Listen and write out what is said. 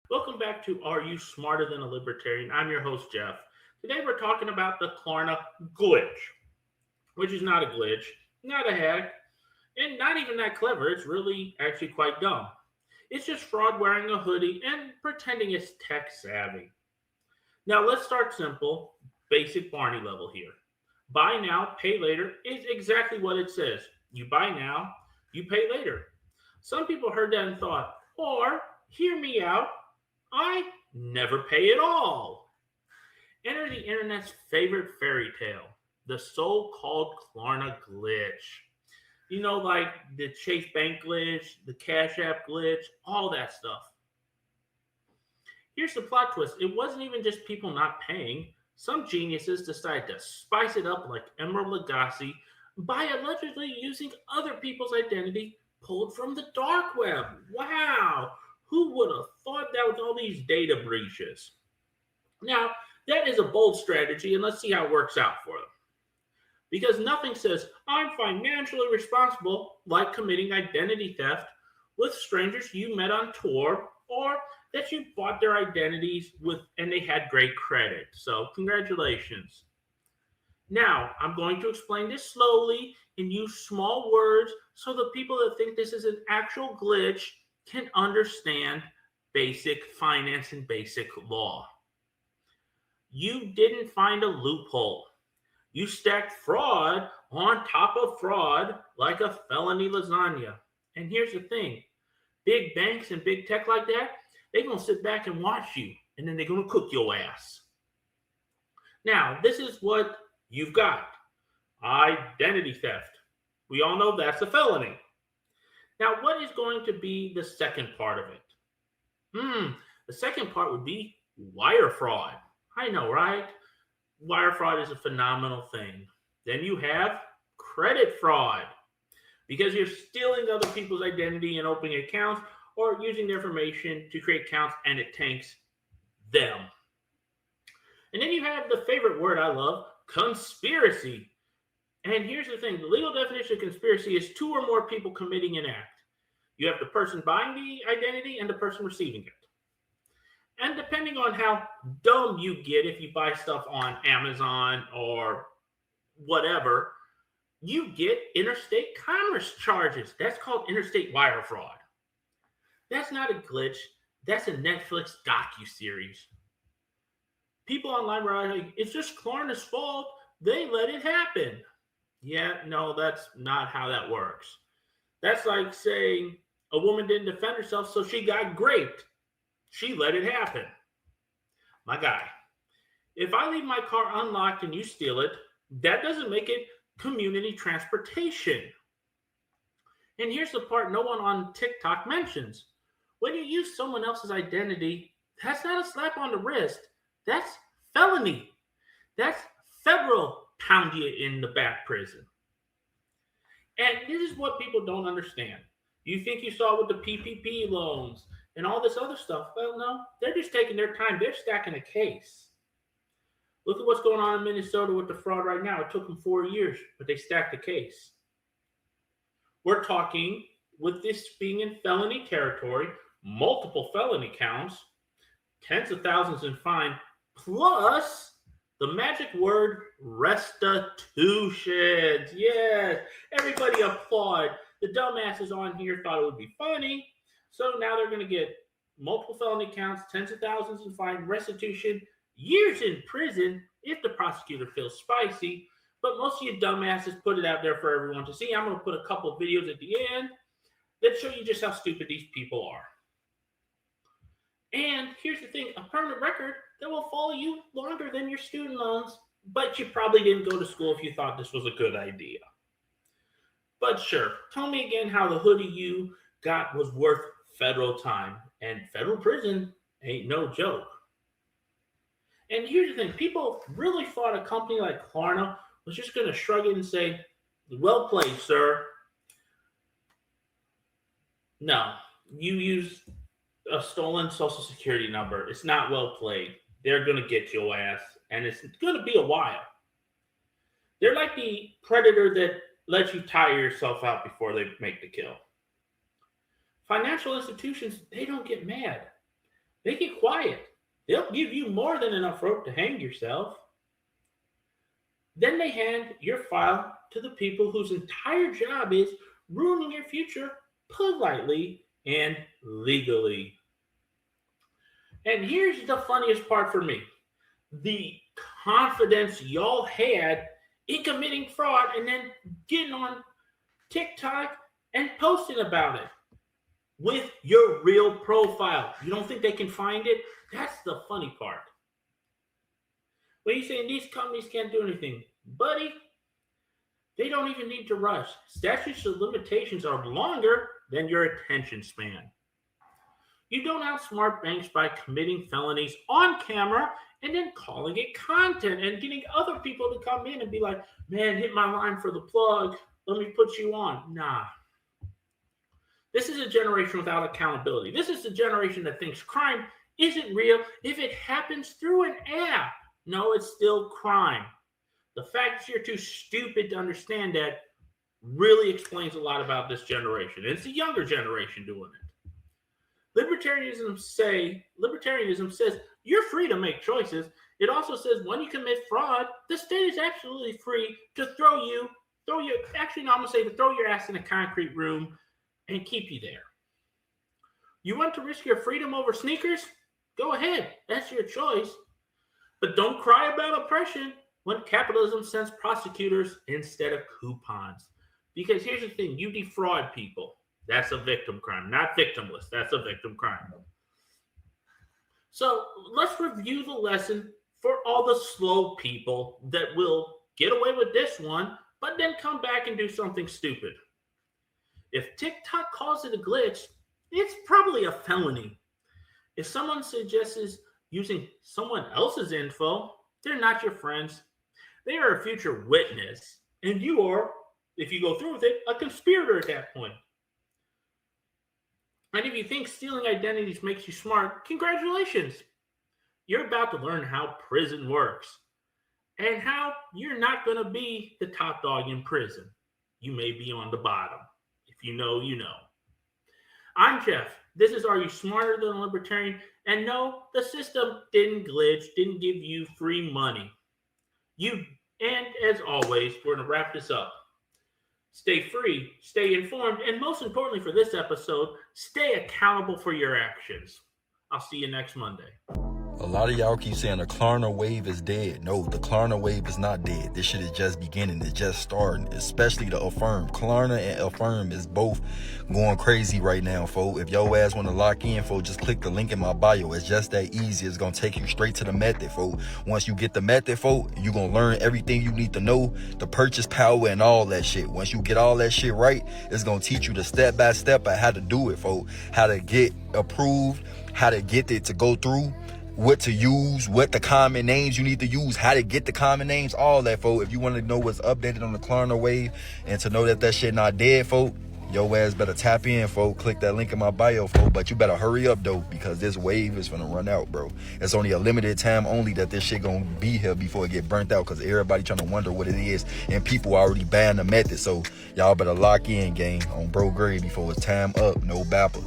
Welcome back to Are You Smarter Than a Libertarian? I'm your host, Jeff. Today we're talking about the Klarna glitch, which is not a glitch, not a hack, and not even that clever. It's really actually quite dumb. It's just fraud wearing a hoodie and pretending it's tech savvy. Now let's start simple, basic Barney level here. Buy now, pay later is exactly what it says. You buy now, you pay later. Some people heard that and thought, or hear me out, I never pay at all. Enter the internet's favorite fairy tale, the so-called Klarna glitch. Like the Chase Bank glitch, the Cash App glitch, all that stuff. Here's the plot twist. It wasn't even just people not paying. Some geniuses decided to spice it up like Emerald Lagasse by allegedly using other people's identity pulled from the dark web. Wow! Who would have thought that with all these data breaches? Now, that is a bold strategy, and let's see how it works out for them. Because nothing says, I'm financially responsible, like committing identity theft with strangers you met on tour or that you bought their identities with and they had great credit. So, congratulations. Now, I'm going to explain this slowly and use small words so the people that think this is an actual glitch can understand basic finance and basic law. You didn't find a loophole. You stacked fraud on top of fraud like a felony lasagna. And here's the thing. Big banks and big tech like that, they're going to sit back and watch you, and then they're going to cook your ass. Now, this is what you've got. Identity theft. We all know that's a felony. Now, what is going to be the second part of it? The second part would be wire fraud. I know, right? Wire fraud is a phenomenal thing. Then you have credit fraud because you're stealing other people's identity and opening accounts or using their information to create accounts and it tanks them. And then you have the favorite word I love, conspiracy. And here's the thing. The legal definition of conspiracy is two or more people committing an act. You have the person buying the identity and the person receiving it. And depending on how dumb you get if you buy stuff on Amazon or whatever, you get interstate commerce charges. That's called interstate wire fraud. That's not a glitch. That's a Netflix docuseries. People online were like, it's just Klarna's fault. They let it happen. Yeah, no, that's not how that works. That's like saying a woman didn't defend herself, so she got raped. She let it happen. My guy, if I leave my car unlocked and you steal it, that doesn't make it community transportation. And here's the part no one on TikTok mentions. When you use someone else's identity, that's not a slap on the wrist. That's felony. That's federal pound you in the back prison. And this is what people don't understand. You think you saw with the PPP loans and all this other stuff. Well, no, they're just taking their time. They're stacking a case. Look at what's going on in Minnesota with the fraud right now. It took them 4 years, but they stacked the case. We're talking, with this being in felony territory, multiple felony counts, tens of thousands in fine, plus the magic word restitutions. Yes, everybody applaud. The dumbasses on here thought it would be funny. So now they're going to get multiple felony counts, tens of thousands in fine, restitution, years in prison if the prosecutor feels spicy. But most of you dumbasses put it out there for everyone to see. I'm going to put a couple of videos at the end that show you just how stupid these people are. And here's the thing, a permanent record that will follow you longer than your student loans, but you probably didn't go to school if you thought this was a good idea. But sure, tell me again how the hoodie you got was worth federal time, and federal prison ain't no joke. And here's the thing, people really thought a company like Klarna was just going to shrug it and say, well played, sir. No, you used a stolen social security number. It's not well played. They're going to get your ass, and it's going to be a while. They're like the predator that lets you tire yourself out before they make the kill. Financial institutions, they don't get mad. They get quiet. They'll give you more than enough rope to hang yourself. Then they hand your file to the people whose entire job is ruining your future politely and legally. And here's the funniest part for me. The confidence y'all had in committing fraud and then getting on TikTok and posting about it with your real profile. You don't think they can find it? That's the funny part. When you're saying these companies can't do anything, buddy, they don't even need to rush. Statutes of limitations are longer than your attention span. You don't outsmart banks by committing felonies on camera and then calling it content and getting other people to come in and be like, man, hit my line for the plug. Let me put you on. Nah. This is a generation without accountability. This is a generation that thinks crime isn't real if it happens through an app. No, it's still crime. The fact that you're too stupid to understand that really explains a lot about this generation. It's the younger generation doing it. Libertarianism says you're free to make choices. It also says when you commit fraud, the state is absolutely free to throw your ass in a concrete room and keep you there. You want to risk your freedom over sneakers? Go ahead. That's your choice. But don't cry about oppression when capitalism sends prosecutors instead of coupons. Because here's the thing, you defraud people. That's a victim crime, not victimless. That's a victim crime. So let's review the lesson for all the slow people that will get away with this one, but then come back and do something stupid. If TikTok calls it a glitch, it's probably a felony. If someone suggests using someone else's info, they're not your friends. They are a future witness, and you are, if you go through with it, a conspirator at that point. And if you think stealing identities makes you smart, congratulations. You're about to learn how prison works and how you're not going to be the top dog in prison. You may be on the bottom. If you know, you know. I'm Jeff. This is Are You Smarter Than a Libertarian? And no, the system didn't glitch, didn't give you free money. And as always, we're going to wrap this up. Stay free, stay informed, and most importantly for this episode, stay accountable for your actions. I'll see you next Monday. A lot of y'all keep saying the Klarna wave is dead. No, the Klarna wave is not dead. This shit is just beginning. It's just starting, especially the Affirm. Klarna and Affirm is both going crazy right now, folks. If your ass want to lock in, folks, just click the link in my bio. It's just that easy. It's going to take you straight to the method, folks. Once you get the method, folks, you're going to learn everything you need to know, the purchase power and all that shit. Once you get all that shit right, it's going to teach you the step-by-step of how to do it, folks. How to get approved, how to get it to go through, what to use, what the common names you need to use, how to get the common names, all that, folks. If you want to know what's updated on the Klarna wave and to know that shit not dead, folks, your ass better tap in, folks. Click that link in my bio, folks. But you better hurry up, though, because this wave is finna run out, bro. It's only a limited time only that this shit gonna be here before it get burnt out, because everybody trying to wonder what it is, and people already banned the method. So y'all better lock in, gang, on Bro Gray before it's time up. No bapper.